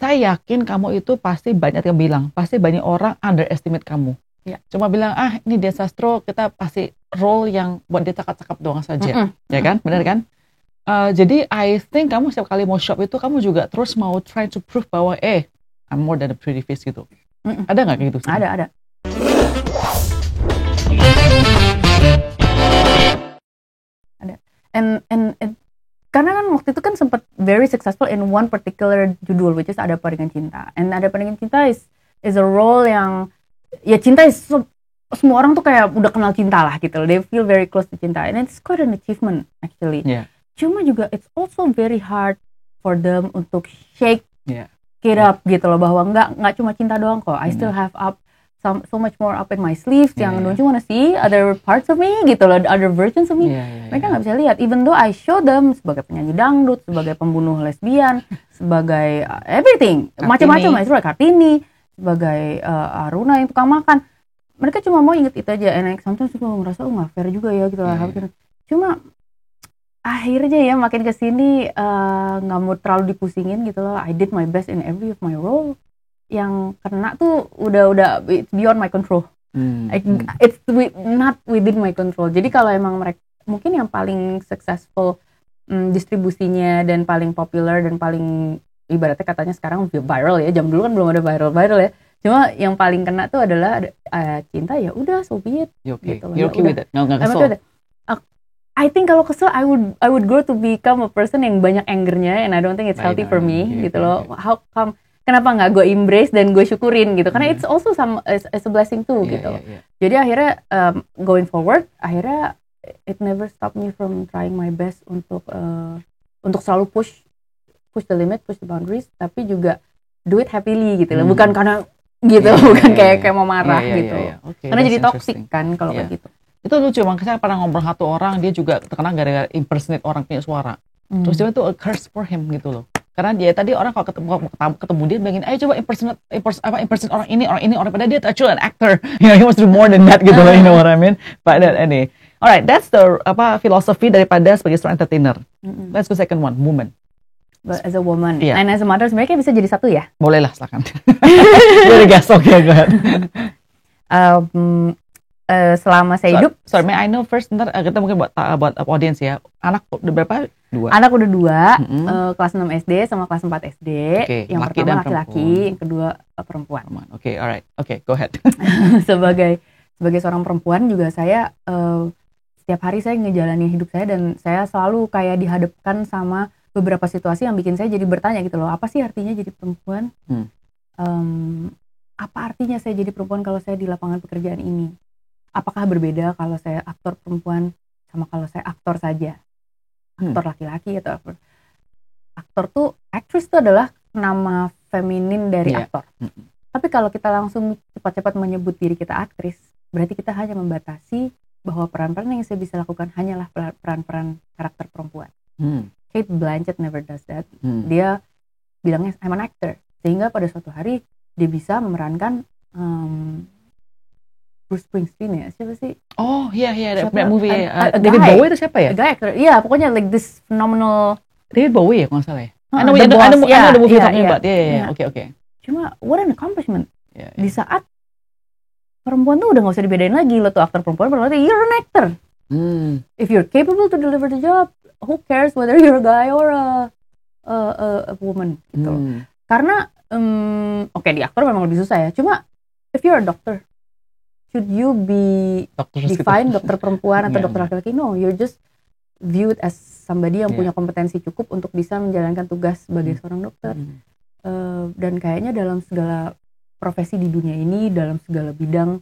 saya yakin kamu itu pasti banyak yang bilang, pasti banyak orang underestimate kamu. Ya. Cuma bilang, ini Dian Sastro, kita pasti role yang buat dia cakap-cakap doang saja. Ya kan? Benar kan? Jadi I think kamu setiap kali mau shop itu, kamu juga terus mau try to prove bahwa, I'm more than a pretty face gitu. Ada nggak kayak gitu? Ada. And karena kan waktu itu kan sempat very successful in one particular judul, which is Ada Apa Dengan Cinta. And Ada Apa Dengan Cinta is a role yang, ya cinta semua orang tuh kayak udah kenal cinta lah gitu loh. They feel very close to cinta. And it's quite an achievement actually. Yeah. Cuma juga it's also very hard for them untuk shake it up gitu loh. Bahwa nggak cuma cinta doang kok. I still have so much more up in my sleeves yang don't you wanna see other parts of me gitu loh, other versions of me. Mereka nggak bisa lihat, even though I show them sebagai penyanyi dangdut, sebagai pembunuh lesbian, sebagai everything, macam-macam, Kartini, sebagai Aruna yang tukang makan. Mereka cuma mau inget itu aja, and sometimes gue ngerasa nggak fair juga ya gitu lah. Cuma akhirnya ya makin kesini nggak mau terlalu dipusingin gitu loh. I did my best in every of my role. Yang kena tuh udah it's beyond my control. It's not within my control. Jadi kalau emang mereka mungkin yang paling successful distribusinya dan paling popular dan paling ibaratnya katanya sekarang viral ya. Jam dulu kan belum ada viral ya. Cuma yang paling kena tuh adalah cinta, ya udah so be it. Gitu. You're okay with it? Nggak kesel? I think kalau kesel I would grow to become a person yang banyak angernya, and I don't think it's healthy for me gitu loh. How come? Kenapa nggak gue embrace dan gue syukurin gitu? Karena it's also as a blessing too gitu. Jadi akhirnya going forward, akhirnya it never stopped me from trying my best untuk selalu push the limit, push the boundaries, tapi juga do it happily gitu loh. Bukan karena gitu, bukan kayak mau marah gitu. Karena jadi toxic kan kalau kayak gitu. Itu lucu, makanya saya pernah ngobrol satu orang, dia juga terkenal gara-gara impersonate orang punya suara. Terus dia itu a curse for him gitu loh. Karena dia tadi orang kalau ketemu dia bilangin, ayo coba impersonate orang ini, padahal dia actually an actor. He wants to do more than that gitu loh, you know what I mean? But anyway, alright, that's the philosophy daripada sebagai seorang entertainer. Let's go second one, woman. But as a woman, and as a mother, sebenarnya bisa jadi satu ya? Boleh lah, silakan. Boleh gasok ya, go ahead. Selama saya hidup. Sorry, may I know first, ntar kita mungkin buat audience ya. Anak udah berapa? 2. Anak udah 2, kelas 6 SD sama kelas 4 SD. Yang pertama laki-laki, yang kedua perempuan. Oke, alright. Oke, go ahead. sebagai seorang perempuan juga saya setiap hari saya ngejalanin hidup saya, dan saya selalu kayak dihadapkan sama beberapa situasi yang bikin saya jadi bertanya gitu loh. Apa sih artinya jadi perempuan? Apa artinya saya jadi perempuan kalau saya di lapangan pekerjaan ini? Apakah berbeda kalau saya aktor perempuan sama kalau saya aktor saja? Aktor laki-laki atau aktor tuh, actress tuh adalah nama feminin dari aktor. Tapi kalau kita langsung cepat-cepat menyebut diri kita aktris, berarti kita hanya membatasi bahwa peran-peran yang saya bisa lakukan hanyalah peran-peran karakter perempuan. Kate Blanchett never does that. Dia bilangnya I'm an actor, sehingga pada suatu hari dia bisa memerankan Bruce Springsteen ya, siapa sih? Oh iya, that movie David Bowie itu siapa ya? A guy actor, iya pokoknya like this phenomenal. David Bowie ya kalau nggak salah ya? I know the movie talking about. Oke. Cuma what an accomplishment. Di saat perempuan tuh udah nggak usah dibedain lagi, lo tuh aktor perempuan, berarti you're an actor. If you're capable to deliver the job, who cares whether you're a guy or a woman gitu. Karena di aktor memang lebih susah ya. Cuma if you're a doctor, should you be defined dokter perempuan atau dokter laki-laki? No, you're just viewed as somebody yang punya kompetensi cukup untuk bisa menjalankan tugas sebagai seorang dokter. Dan kayaknya dalam segala profesi di dunia ini, dalam segala bidang,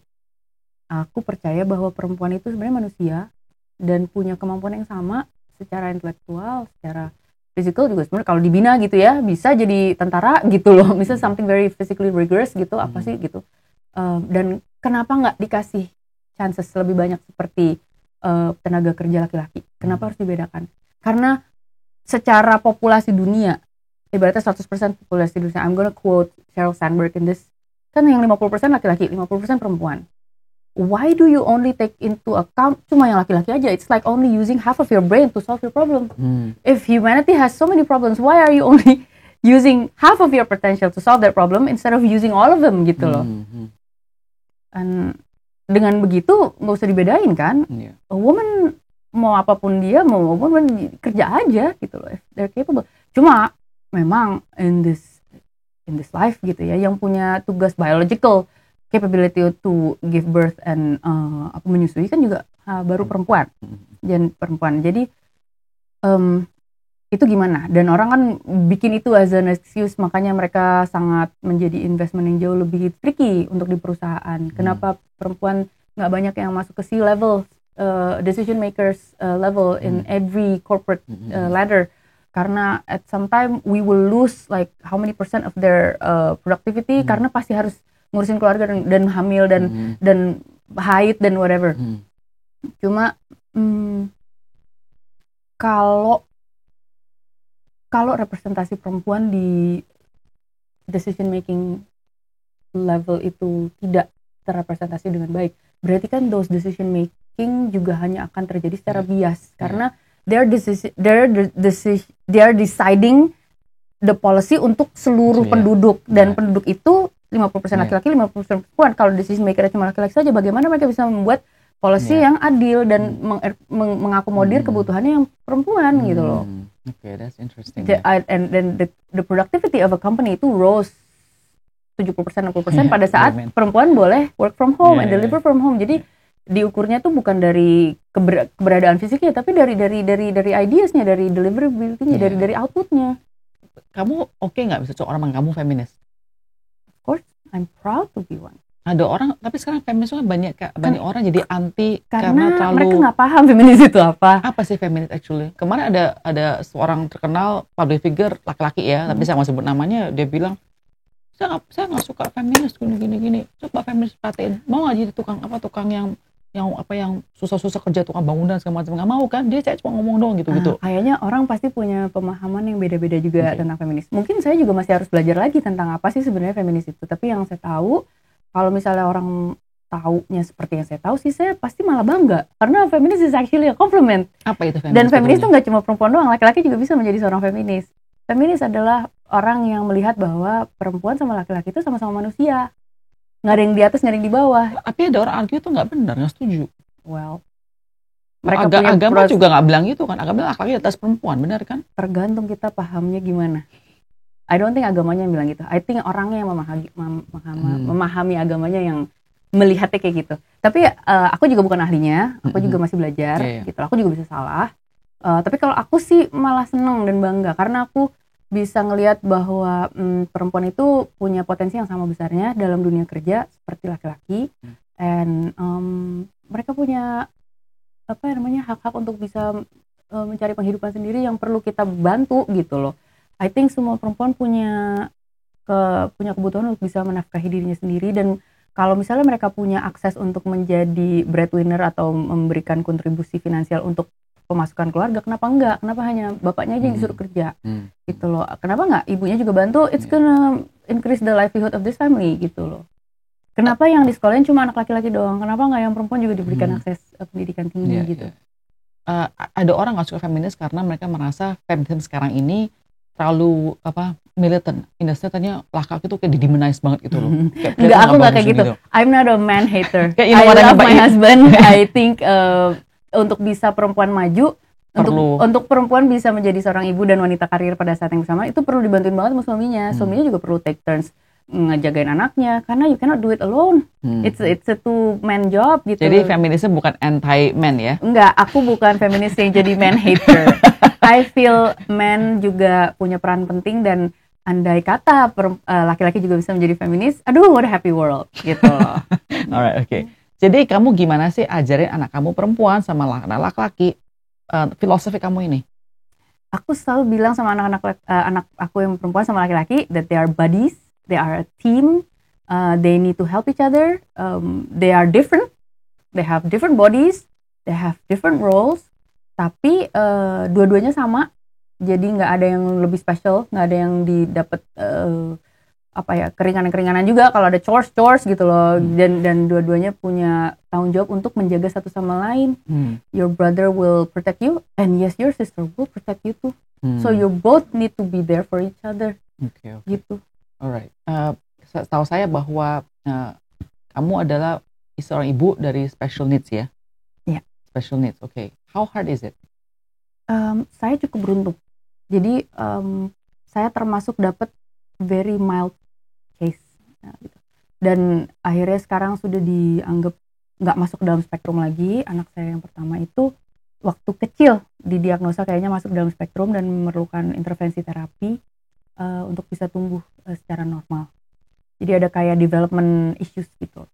aku percaya bahwa perempuan itu sebenarnya manusia dan punya kemampuan yang sama secara intelektual, secara physical juga sebenarnya kalau dibina gitu ya, bisa jadi tentara gitu loh. Misalnya something very physically rigorous gitu, apa sih gitu. Dan kenapa nggak dikasih chances lebih banyak seperti tenaga kerja laki-laki? Kenapa harus dibedakan? Karena secara populasi dunia, ibaratnya 100% populasi dunia, I'm gonna quote Sheryl Sandberg in this, kan yang 50% laki-laki, 50% perempuan. Why do you only take into account cuma yang laki-laki aja? It's like only using half of your brain to solve your problem. If humanity has so many problems, why are you only using half of your potential to solve that problem instead of using all of them gitu loh. Dan dengan begitu nggak usah dibedain kan. A woman mau apapun dia, mau woman kerja aja gitu loh, if they're capable. Cuma memang in this life gitu ya, yang punya tugas biological capability to give birth and menyusui kan juga baru perempuan. Jadi itu gimana? Dan orang kan bikin itu as an excuse, makanya mereka sangat menjadi investment yang jauh lebih tricky untuk di perusahaan. Kenapa perempuan nggak banyak yang masuk ke C-level, decision makers level in every corporate ladder? Karena at some time we will lose like how many percent of their productivity karena pasti harus ngurusin keluarga dan hamil dan haid dan whatever. Cuma kalau representasi perempuan di decision making level itu tidak terrepresentasi dengan baik, berarti kan those decision making juga hanya akan terjadi secara bias karena they are deciding the policy untuk seluruh penduduk dan penduduk itu 50% laki-laki, 50% perempuan. Kalau decision maker cuma laki-laki saja, bagaimana mereka bisa membuat policy yang adil dan mengakomodir kebutuhannya yang perempuan gitu loh. Okay, that's interesting. And then the productivity of a company itu rose 70%, 60% pada saat perempuan boleh work from home and deliver from home. Jadi diukurnya tuh bukan dari keberadaan fisiknya, tapi dari ideasnya, dari deliverability-nya, dari outputnya. Kamu oke nggak bisa orang kamu feminis? Of course, I'm proud to be one. Ada orang, tapi sekarang feminis banyak orang jadi anti karena terlalu, mereka nggak paham feminis itu apa. Apa sih feminis actually? Kemarin ada seorang terkenal public figure laki-laki ya, tapi saya mau sebut namanya, dia bilang saya nggak suka feminis gini. Coba feminis perhatiin, mau nggak jadi tukang yang susah-susah kerja, tukang bangunan segala macam, nggak mau kan? Dia saya cuma ngomong doang gitu. Kayaknya orang pasti punya pemahaman yang beda-beda juga tentang feminis. Mungkin saya juga masih harus belajar lagi tentang apa sih sebenarnya feminis itu. Tapi yang saya tahu, kalau misalnya orang taunya seperti yang saya tahu sih, saya pasti malah bangga karena feminis is actually a compliment. Apa itu feminis? Dan feminis itu nggak cuma perempuan doang, laki-laki juga bisa menjadi seorang feminis. Feminis adalah orang yang melihat bahwa perempuan sama laki-laki itu sama-sama manusia. Nggak ada yang di atas, nggak ada yang di bawah. Tapi ada orang argue itu nggak benar, nggak setuju. Well, mereka agama juga nggak bilang itu kan, agama bilang laki-laki di atas perempuan, benar kan? Tergantung kita pahamnya gimana. I don't think agamanya yang bilang gitu. I think orangnya yang memahami agamanya yang melihatnya kayak gitu. Tapi aku juga bukan ahlinya, aku juga masih belajar gitu. Aku juga bisa salah. Tapi kalau aku sih malah seneng dan bangga karena aku bisa ngelihat bahwa perempuan itu punya potensi yang sama besarnya dalam dunia kerja seperti laki-laki, and mereka punya hak-hak untuk bisa mencari penghidupan sendiri yang perlu kita bantu gitu loh. I think semua perempuan punya kebutuhan untuk bisa menafkahi dirinya sendiri, dan kalau misalnya mereka punya akses untuk menjadi breadwinner atau memberikan kontribusi finansial untuk pemasukan keluarga, kenapa enggak? Kenapa hanya bapaknya aja yang disuruh kerja? Gitu loh. Kenapa enggak ibunya juga bantu? It's gonna increase the livelihood of this family gitu loh. Kenapa yang di sekolahin cuma anak laki-laki doang? Kenapa enggak yang perempuan juga diberikan akses pendidikan tinggi gitu? Ada orang nggak suka feminis karena mereka merasa feminisme sekarang ini terlalu militant. Industri-nya laki-laki tuh kayak didemonize banget gitu loh. Enggak, aku nggak kayak gitu. I'm not a man hater. I love my husband. I think untuk bisa perempuan maju, untuk perempuan bisa menjadi seorang ibu dan wanita karir pada saat yang sama, itu perlu dibantuin banget sama suaminya. Suaminya juga perlu take turns ngejagain anaknya, karena you cannot do it alone. It's a two-man job gitu. Jadi feminisme bukan anti-man ya? Enggak, aku bukan feminis yang jadi man hater. I feel men juga punya peran penting, dan andai kata laki-laki juga bisa menjadi feminis, aduh what a happy world gitu loh. Alright, okay. Jadi kamu gimana sih ajarin anak kamu perempuan sama anak laki-laki filosofi kamu ini? Aku selalu bilang sama anak aku yang perempuan sama laki-laki that they are buddies, they are a team, they need to help each other, they are different, they have different bodies, they have different roles, tapi dua-duanya sama, jadi nggak ada yang lebih special, nggak ada yang didapat keringanan-keringanan juga kalau ada chores gitu loh, dan dua-duanya punya tanggung jawab untuk menjaga satu sama lain. Your brother will protect you, and yes, your sister will protect you too. So you both need to be there for each other. Okay. Gitu. Alright. Tahu saya bahwa kamu adalah seorang ibu dari special needs ya? Iya. Special needs. Okay. How hard is it? Saya cukup beruntung. Jadi saya termasuk dapat very mild case. Gitu. Dan akhirnya sekarang sudah dianggap nggak masuk dalam spektrum lagi. Anak saya yang pertama itu waktu kecil didiagnosa kayaknya masuk dalam spektrum dan memerlukan intervensi terapi untuk bisa tumbuh secara normal. Jadi ada kayak development issues gitu.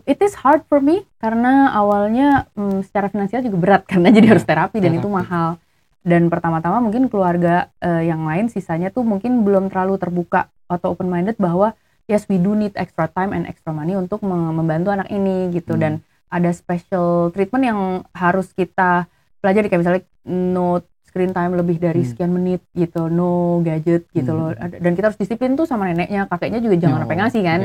It is hard for me karena awalnya secara finansial juga berat karena jadi harus terapi dan itu mahal. Dan pertama-tama mungkin keluarga yang lain sisanya tuh mungkin belum terlalu terbuka atau open minded bahwa yes, we do need extra time and extra money untuk membantu anak ini gitu. Dan ada special treatment yang harus kita pelajari, kayak misalnya no screen time lebih dari sekian menit gitu, no gadget gitu loh. Dan kita harus disiplin tuh sama neneknya, kakeknya juga jangan sampai ngasih kan.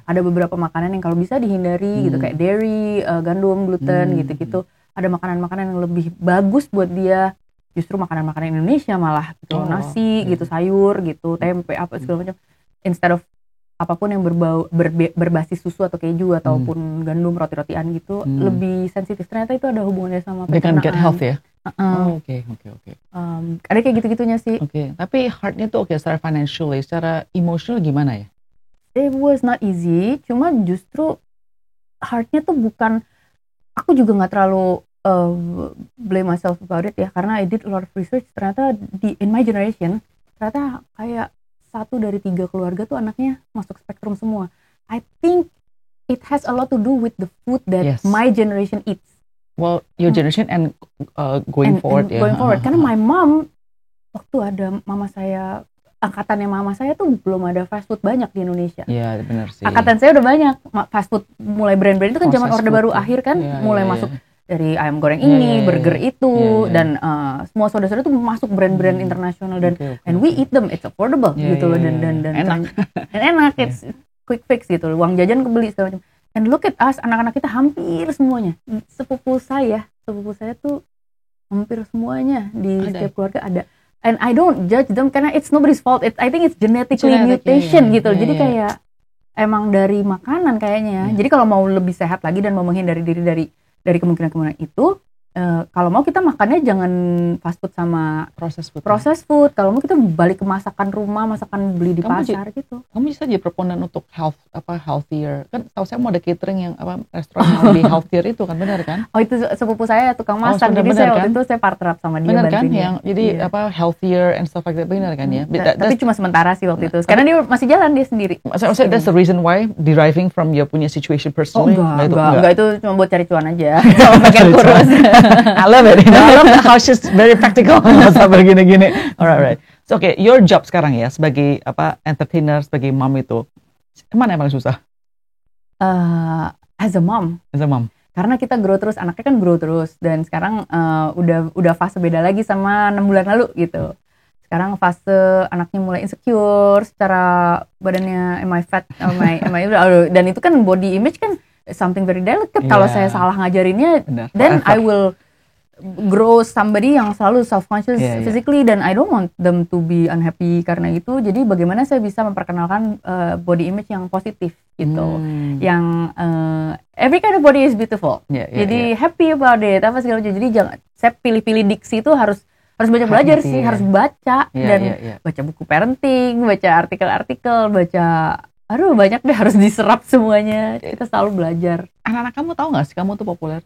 Ada beberapa makanan yang kalau bisa dihindari gitu, kayak dairy, gandum, gluten gitu-gitu. Ada makanan-makanan yang lebih bagus buat dia, justru makanan-makanan Indonesia malah gitu, nasi gitu, sayur gitu, tempe apa segala macam. Instead of apapun yang berbasis susu atau keju ataupun gandum, roti-rotian gitu, lebih sensitif. Ternyata itu ada hubungannya sama pencernaan. They can get health ya? Oke. Ada kayak gitu-gitunya sih. Oke. Tapi hardnya tuh secara financially, secara emotional gimana ya? It was not easy, cuma justru hardnya tuh bukan, aku juga nggak terlalu blame myself about it ya, karena I did a lot of research. Ternyata in my generation, ternyata kayak 1 dari 3 keluarga tuh anaknya masuk spektrum semua. I think it has a lot to do with the food that my generation eats. Well, your generation and going forward. Going forward, karena my mom, waktu ada mama saya, angkatannya mama saya tuh belum ada fast food banyak di Indonesia. Iya, benar sih. Angkatan saya udah banyak fast food, mulai brand-brand itu kan zaman Orde Baru akhir kan, mulai masuk dari ayam goreng ini, burger itu, dan semua saudara-saudara tuh masuk brand-brand internasional dan and we eat them, it's affordable gitu loh, dan enak, it's quick fix gitu loh, uang jajan kebeli segala macam. And look at us, anak-anak kita hampir semuanya, sepupu saya tuh hampir semuanya di setiap keluarga ada. And I don't judge them karena it's nobody's fault. I think it's genetically mutation gitu. Jadi kayak emang dari makanan kayaknya. Jadi kalau mau lebih sehat lagi dan mau menghindari diri dari kemungkinan-kemungkinan itu, kalau mau kita makannya jangan fast food sama processed food. Kalau mau kita balik ke masakan rumah, masakan beli di pasar gitu. Kamu bisa jadi proponen untuk healthier. Kan tahu saya mau ada catering yang restoran yang lebih healthier itu kan, benar kan? Oh, itu sepupu saya tukang masak. Jadi saya waktu itu saya partner up sama dia. Benar kan? Yang jadi healthier and stuff like that, benar kan ya? Tapi cuma sementara sih waktu itu. Karena dia masih jalan dia sendiri. Maksudnya that's the reason why deriving from your punya situation personally. Enggak, itu cuma buat cari cuan aja. Sama pengen kurus. I love it. I love how she's very practical. Sampai gini-gini. Alright. So your job sekarang ya sebagai entertainer, sebagai mom itu, mana yang paling susah? As a mom. Karena kita grow terus, anaknya kan grow terus, dan sekarang udah fase beda lagi sama 6 bulan lalu gitu. Sekarang fase anaknya mulai insecure secara badannya, am I fat, am I dan itu kan body image kan something very delicate. Kalau saya salah ngajarinnya, then I will grow somebody yang selalu self-conscious physically, dan I don't want them to be unhappy karena itu. Jadi bagaimana saya bisa memperkenalkan body image yang positif gitu, yang every kind of body is beautiful. Jadi happy about it, apa segala macam. Jadi jangan, saya pilih-pilih diksi itu harus banyak belajar sih, harus baca dan baca buku parenting, baca artikel-artikel, banyak deh, harus diserap semuanya. Kita selalu belajar. Anak-anak kamu tahu nggak sih kamu tuh populer?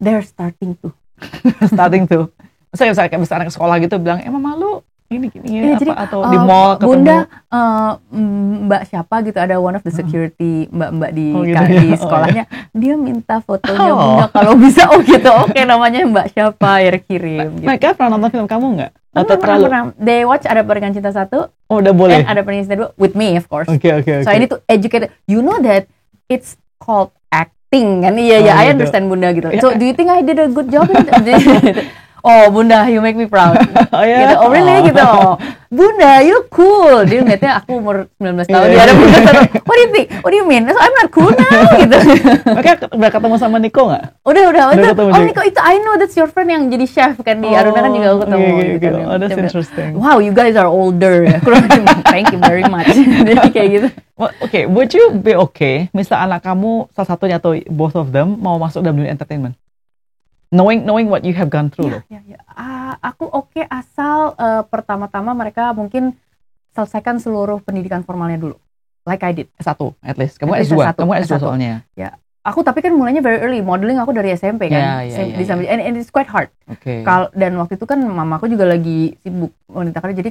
They're starting to. Saya kayak bisa anak sekolah gitu bilang, mama lu gini jadi, atau di mall ketemu. Bunda, mbak siapa gitu, ada one of the security mbak di sekolahnya, dia minta fotonya Bunda kalau bisa. Oke, namanya mbak siapa, ya kirim. Mereka pernah nonton film kamu nggak? Pernah. They watch Ada Pernikahan Cinta 1. Oh, udah boleh. And Ada Pernikahan Cinta 2 with me of course. Okay. So I need to educate. You know that it's called acting kan? Iya, I understand Bunda gitu. So do you think I did a good job? oh bunda you make me proud. Oh ya. Gitu. Oh really gitu. Bunda you cool. Dia ngeliatnya aku umur 19 tahun. Dia ada bunda satu. What do you think? What do you mean? So I'm not cool now gitu. Makanya udah ketemu sama Nico nggak? Udah. ketemu Nico itu I know that's your friend yang jadi chef kan di Aruna kan juga aku ketemu. Gitu. Oh that's interesting. Wow you guys are older ya. Thank you very much. Jadi kayak gitu. Okay, would you be okay misal anak kamu salah satunya atau both of them mau masuk dalam dunia entertainment? Knowing what you have gone through loh. Ya. Aku oke asal pertama-tama mereka mungkin selesaikan seluruh pendidikan formalnya dulu. Like I did. S1 at least. Kamu S2. Kamu S2 soalnya. Ya. Aku tapi kan mulainya very early. Modeling aku dari SMP kan. And it's quite hard. Okay. Dan waktu itu kan mamaku juga lagi sibuk wanita kerja. Jadi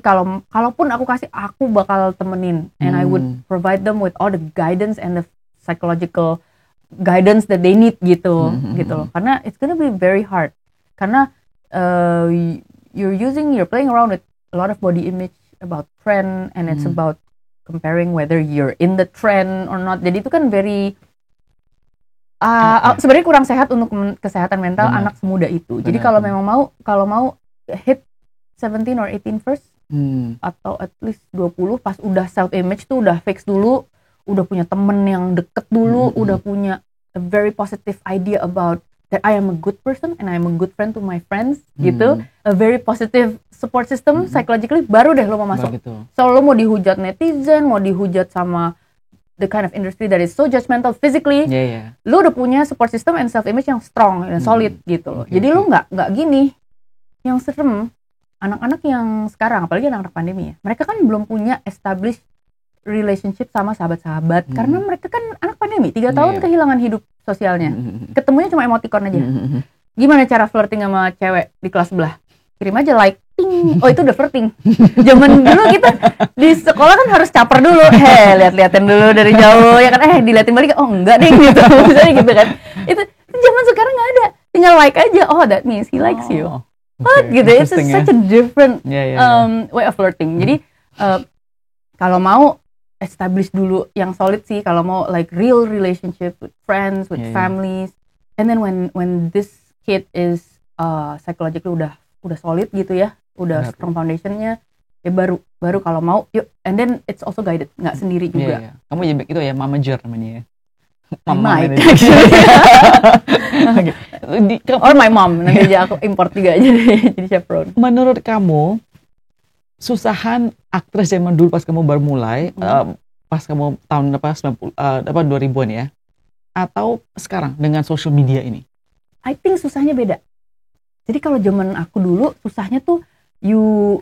kalaupun aku kasih, aku bakal temenin. And I would provide them with all the guidance and the psychological guidance that they need gitu loh. Karena it's gonna be very hard. Karena you're playing around with a lot of body image about trend and it's about comparing whether you're in the trend or not. Jadi itu kan very sebenarnya kurang sehat untuk kesehatan mental anak semuda itu. Jadi kalau memang mau hit 17 or 18 first atau at least 20 pas udah self image tuh udah fix dulu, udah punya temen yang deket dulu, udah punya a very positive idea about that I am a good person and I am a good friend to my friends gitu, a very positive support system psychologically, baru deh lo mau masuk. So lo mau dihujat netizen, mau dihujat sama the kind of industry that is so judgmental physically, lo udah punya support system and self image yang strong and solid gitu loh. Jadi lo nggak gini. Yang serem anak-anak yang sekarang, apalagi anak-anak pandemi ya, mereka kan belum punya established relationship sama sahabat-sahabat karena mereka kan anak pandemi 3 tahun kehilangan hidup sosialnya, ketemunya cuma emoticon aja. Gimana cara flirting sama cewek di kelas sebelah? Kirim aja like, ting. Oh itu udah flirting. Zaman dulu kita di sekolah kan harus caper dulu, lihat-liatin dulu dari jauh ya kan, diliatin balik, oh enggak deh gitu, misalnya gitu kan. Itu zaman sekarang nggak ada, tinggal like aja, oh that means he likes you. What gitu, it's such a different way of flirting. Jadi kalau mau establish dulu yang solid sih, kalau mau like real relationship with friends, with families, and then when this kid is psychologically udah solid gitu ya, udah strong foundationnya, ya baru kalau mau yuk, and then it's also guided, nggak sendiri juga. Kamu jadi itu ya mamager namanya ya. Mama actually. Or my mom, nanti aja aku import juga jadi chaperone. Menurut kamu susahan aktris zaman dulu pas kamu baru mulai, pas kamu tahun 2000-an ya, atau sekarang dengan social media ini? I think susahnya beda. Jadi kalau zaman aku dulu susahnya tuh you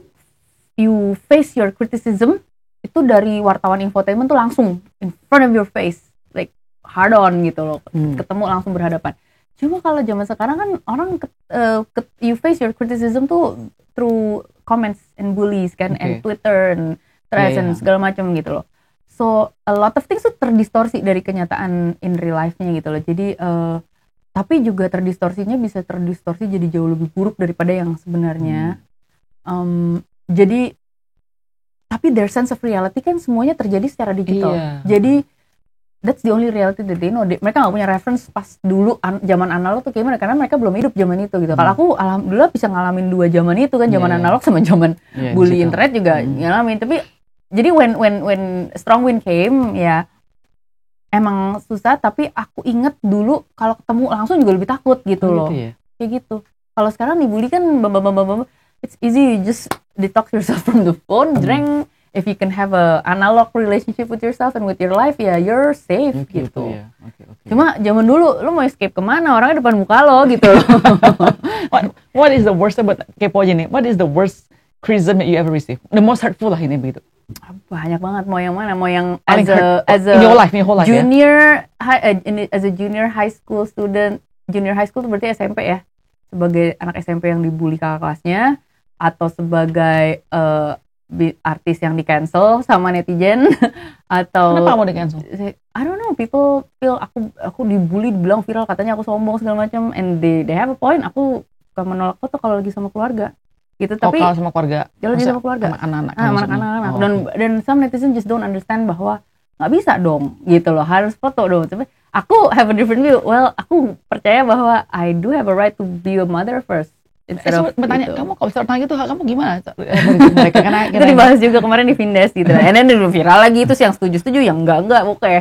face your criticism itu dari wartawan infotainment tuh langsung in front of your face, like hard on gitu loh, ketemu langsung berhadapan. Cuma kalau zaman sekarang kan orang you face your criticism tuh through comments and bullies kan, and Twitter and threads and segala macam gitu loh. So a lot of things tuh terdistorsi dari kenyataan in real life-nya gitu loh. Jadi tapi juga bisa terdistorsi jadi jauh lebih buruk daripada yang sebenarnya. Jadi tapi their sense of reality kan semuanya terjadi secara digital. Jadi that's the only reality that they know. Mereka nggak punya reference pas dulu zaman analog tuh gimana, karena mereka belum hidup zaman itu gitu. Kalau aku alhamdulillah bisa ngalamin 2 zaman itu kan, zaman analog sama zaman bully internet juga ngalamin. Tapi jadi when strong wind came ya emang susah, tapi aku inget dulu kalau ketemu langsung juga lebih takut gitu loh. Kayak gitu. Kalau sekarang dibully kan it's easy, you just detox yourself from the phone, drink. If you can have a analog relationship with yourself and with your life, ya you're safe gitu. Cuma zaman dulu lo mau escape kemana, orangnya depan muka lo gitu loh. What is the worst about kepo aja nih? What is the worst criticism that you ever received? The most hurtful lah ini begitu. Banyak banget, mau yang mana? Mau yang as a in your life, junior as a junior high school student. Junior high school itu berarti SMP ya, sebagai anak SMP yang dibully kakak kelasnya, atau sebagai artis yang di cancel sama netizen, atau kenapa mau di cancel? I don't know, people feel aku dibully, dibilang viral, katanya aku sombong segala macam, and they have a point. Aku suka menolak foto kalau lagi sama keluarga gitu. Tapi kalau sama keluarga, sama keluarga, anak-anak, dan some netizen just don't understand bahwa nggak bisa dong gitu loh, harus foto dong. Tapi aku have a different view. Well, aku percaya bahwa I do have a right to be a mother first bertanya, kamu kalau bisa tanya gitu, kamu gimana? Mereka karena itu dibahas juga kemarin di Vindes gitu. And then viral lagi itu yang setuju yang enggak, oke.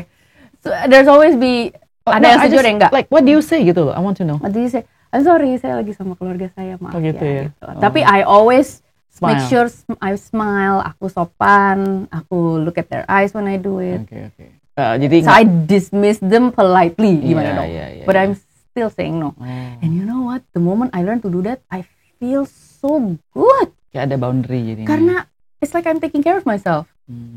So there's always ada yang setuju ada yang enggak. Like what do you say gitu loh? I want to know. What do you say? I'm sorry, saya lagi sama keluarga saya, maaf gitu ya. Gitu. Tapi I always make sure I smile, aku sopan, aku look at their eyes when I do it. Okay. So I dismiss them politely, gimana dong? But I'm still saying no. And you know what? The moment I learn to do that, I feel so good. Kayak ada boundary jadi. Karena it's like I'm taking care of myself.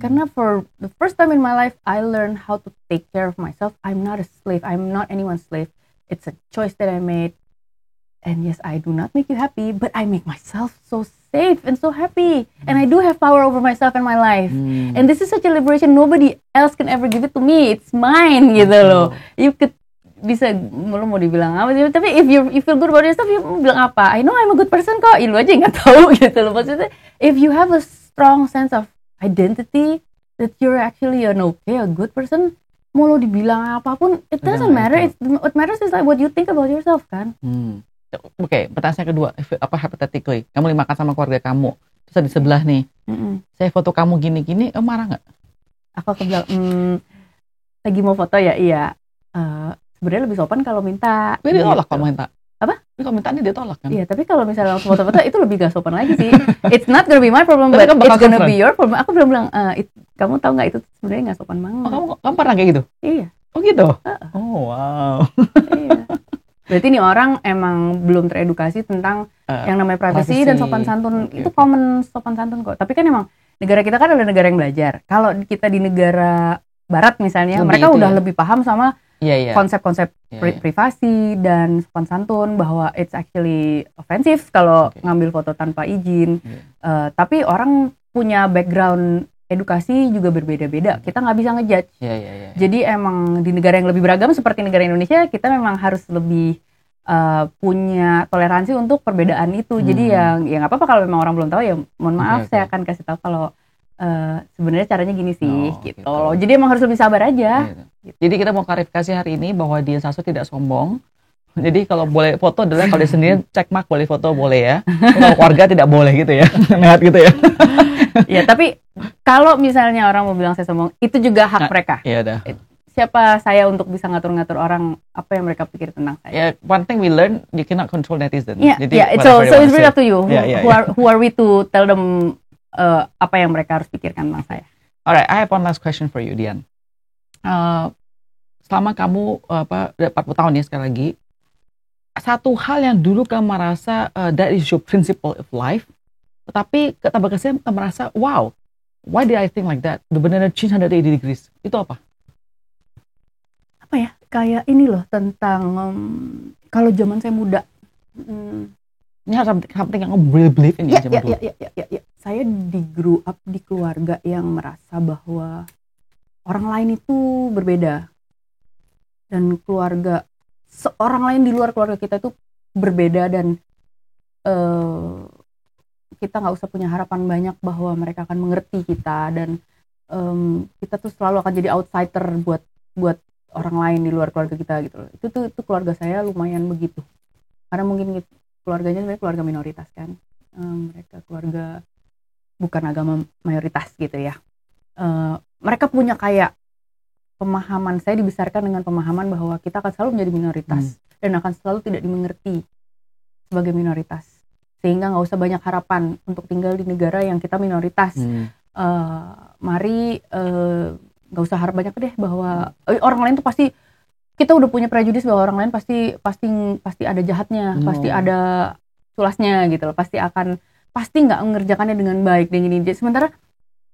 Karena for the first time in my life, I learned how to take care of myself. I'm not a slave. I'm not anyone's slave. It's a choice that I made. And yes, I do not make you happy, but I make myself so safe and so happy. And I do have power over myself and my life. And this is such a liberation. Nobody else can ever give it to me. It's mine gitu loh. You could bisa, lo mau dibilang apa sih? Tapi if you feel good about yourself, you bilang apa? I know I'm a good person kok. Lu aja nggak tahu gitu loh. Maksudnya, if you have a strong sense of identity that you're actually a good person, mau lo dibilang apapun, it doesn't matter. What matters is like what you think about yourself kan. Oke, pertanyaan kedua, hypothetically, kamu makan sama keluarga kamu, terus di sebelah nih, saya foto kamu gini-gini, marah nggak? Aku bilang, lagi mau foto ya, iya. Sebenarnya lebih sopan kalau minta. Tapi dia tolak kalau minta. Apa? Tapi kalau minta dia tolak kan? Iya, tapi kalau misalnya langsung foto-foto itu lebih gak sopan lagi sih. It's not gonna be my problem, but it's gonna be your problem. Aku bilang, kamu tahu nggak itu sebenarnya nggak sopan banget. Kamu pernah kayak gitu? Iya. Oh gitu? Oh wow. Iya. Berarti nih orang emang belum teredukasi tentang yang namanya privacy dan sopan santun. Itu common sopan santun kok. Tapi kan emang negara kita kan adalah negara yang belajar. Kalau kita di negara barat misalnya, mereka udah lebih paham sama konsep-konsep privasi dan sopan santun, bahwa it's actually offensive kalau ngambil foto tanpa izin. Tapi orang punya background edukasi juga berbeda-beda. Kita nggak bisa ngejudge. Jadi emang di negara yang lebih beragam seperti negara Indonesia, kita memang harus lebih punya toleransi untuk perbedaan itu. Jadi ya nggak apa-apa kalau memang orang belum tahu, ya mohon maaf, saya akan kasih tahu kalau sebenarnya caranya gini sih, gitu loh. Jadi emang harus lebih sabar aja. Gitu. Jadi kita mau klarifikasi hari ini bahwa Dian Sastro tidak sombong. Jadi kalau boleh foto adalah kalau dia sendiri check mark boleh foto boleh ya. Kalau keluarga tidak boleh gitu ya. Nehat gitu ya. Ya, tapi kalau misalnya orang mau bilang saya sombong, itu juga hak mereka. Iya dah. Siapa saya untuk bisa ngatur-ngatur orang apa yang mereka pikir tentang saya? Yeah, one thing we learn, you cannot control netizen. Jadi so it's really up to you. Who are we to tell them apa yang mereka harus pikirkan tentang saya? Alright, I have one last question for you, Dian. Selama kamu 40 tahun ya sekali lagi, satu hal yang dulu kamu merasa that is your principle of life, tetapi tambah kesini kamu merasa, wow, why did I think like that? Benar-benar change 180 degrees. Itu apa? Apa ya? Kayak ini loh tentang kalau zaman saya muda. Ini harus something yang kamu really believe in ya zaman dulu. Ya. Saya grew up di keluarga yang merasa bahwa orang lain itu berbeda. Dan keluarga seorang lain di luar keluarga kita itu berbeda, dan kita nggak usah punya harapan banyak bahwa mereka akan mengerti kita, dan kita tuh selalu akan jadi outsider buat orang lain di luar keluarga kita gitu loh. Itu keluarga saya lumayan begitu, karena mungkin keluarganya sebenarnya keluarga minoritas kan, mereka keluarga bukan agama mayoritas gitu ya. Mereka punya kayak pemahaman, saya dibesarkan dengan pemahaman bahwa kita akan selalu menjadi minoritas dan akan selalu tidak dimengerti sebagai minoritas, sehingga nggak usah banyak harapan untuk tinggal di negara yang kita minoritas. Mari nggak usah harap banyak deh bahwa orang lain tuh pasti, kita udah punya prejudis bahwa orang lain pasti ada jahatnya, pasti ada culasnya gitu loh, pasti nggak mengerjakannya dengan baik dan gini. Sementara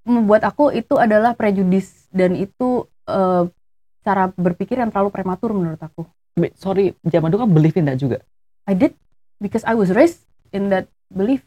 membuat aku itu adalah prejudis, dan itu cara berpikir yang terlalu prematur menurut aku. Sorry, zaman dulu kan believe in that juga? I did, because I was raised in that belief.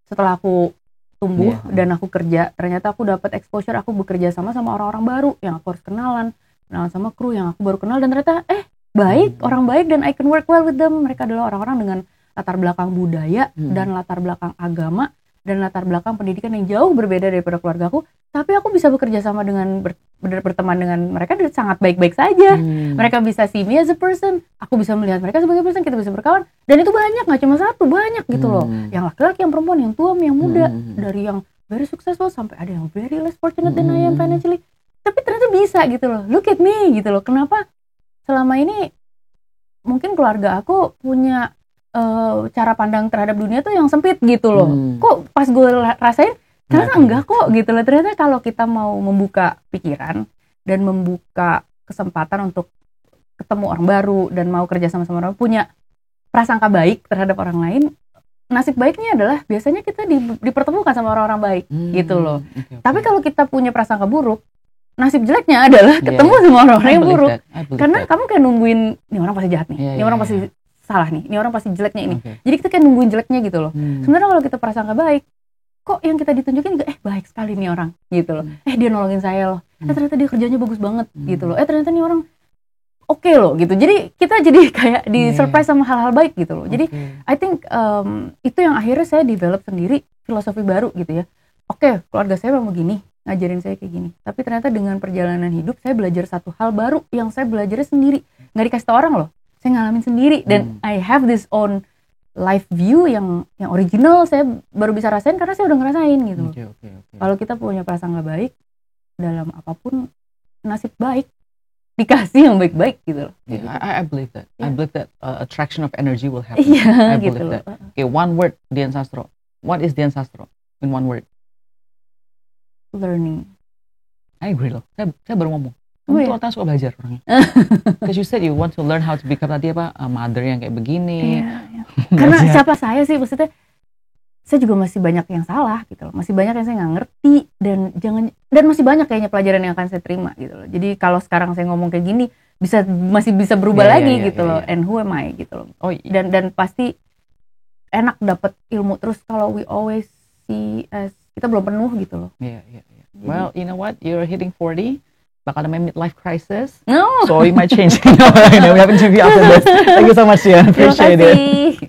Setelah aku tumbuh dan aku kerja, ternyata aku dapat exposure, aku bekerja sama orang-orang baru yang aku harus kenalan sama kru yang aku baru kenal, dan ternyata baik, orang baik, dan I can work well with them. Mereka adalah orang-orang dengan latar belakang budaya dan latar belakang agama dan latar belakang pendidikan yang jauh berbeda daripada keluargaku, tapi aku bisa bekerja sama dengan berteman dengan mereka sangat baik-baik saja. Mereka bisa see me as a person, aku bisa melihat mereka sebagai person, kita bisa berkawan. Dan itu banyak, nggak cuma satu, banyak gitu loh. Yang laki-laki, yang perempuan, yang tua, yang muda, dari yang very successful sampai ada yang very less fortunate than I am financially. Tapi ternyata bisa gitu loh. Look at me gitu loh. Kenapa selama ini mungkin keluarga aku punya cara pandang terhadap dunia tuh yang sempit gitu loh. Kok pas gue rasain ternyata enggak kok gitu loh. Ternyata kalau kita mau membuka pikiran dan membuka kesempatan untuk ketemu orang baru dan mau kerja sama orang, punya prasangka baik terhadap orang lain, nasib baiknya adalah biasanya kita dipertemukan sama orang-orang baik gitu loh. Tapi kalau kita punya prasangka buruk, nasib jeleknya adalah ketemu sama orang-orang yang buruk. Karena kamu kayak nungguin, ini orang pasti jahat nih, ini orang pasti salah nih, ini orang pasti jeleknya ini. Jadi kita kayak nungguin jeleknya gitu loh. Sebenarnya kalau kita prasangka baik, kok yang kita ditunjukin juga baik sekali nih orang gitu loh. Dia nolongin saya loh. Ternyata dia kerjanya bagus banget gitu loh. Ternyata nih orang oke loh gitu. Jadi kita jadi kayak di surprise sama hal-hal baik gitu loh. Jadi I think itu yang akhirnya saya develop sendiri filosofi baru gitu ya. Oke, keluarga saya memang begini, ngajarin saya kayak gini. Tapi ternyata dengan perjalanan hidup saya belajar satu hal baru yang saya belajarnya sendiri. Nggak dikasih tau orang loh. Saya ngalamin sendiri dan I have this own life view yang original, saya baru bisa rasain karena saya udah ngerasain gitu. Kalau kita punya prasangka baik dalam apapun, nasib baik, dikasih yang baik-baik gitu loh. I believe that. I believe that attraction of energy will happen. I believe gitu that. Okay, one word, Dian Sastro. What is Dian Sastro in one word? Learning. I agree loh. Saya baru ngomong. Kamu tuh orang suka belajar orangnya. Because you said you want to learn how to become tadi mother yang kayak begini. Karena siapa saya sih, maksudnya saya juga masih banyak yang salah gitu loh. Masih banyak yang saya nggak ngerti dan masih banyak kayaknya pelajaran yang akan saya terima gitu loh. Jadi kalau sekarang saya ngomong kayak gini masih bisa berubah lagi gitu loh. And who am I gitu loh. Dan pasti enak dapat ilmu terus kalau we always see as kita belum penuh gitu loh. Well, you know what? You're hitting 40. Bakal namanya midlife crisis. No. So you might change. We have interview after this. Thank you so much, Dian. Appreciate it.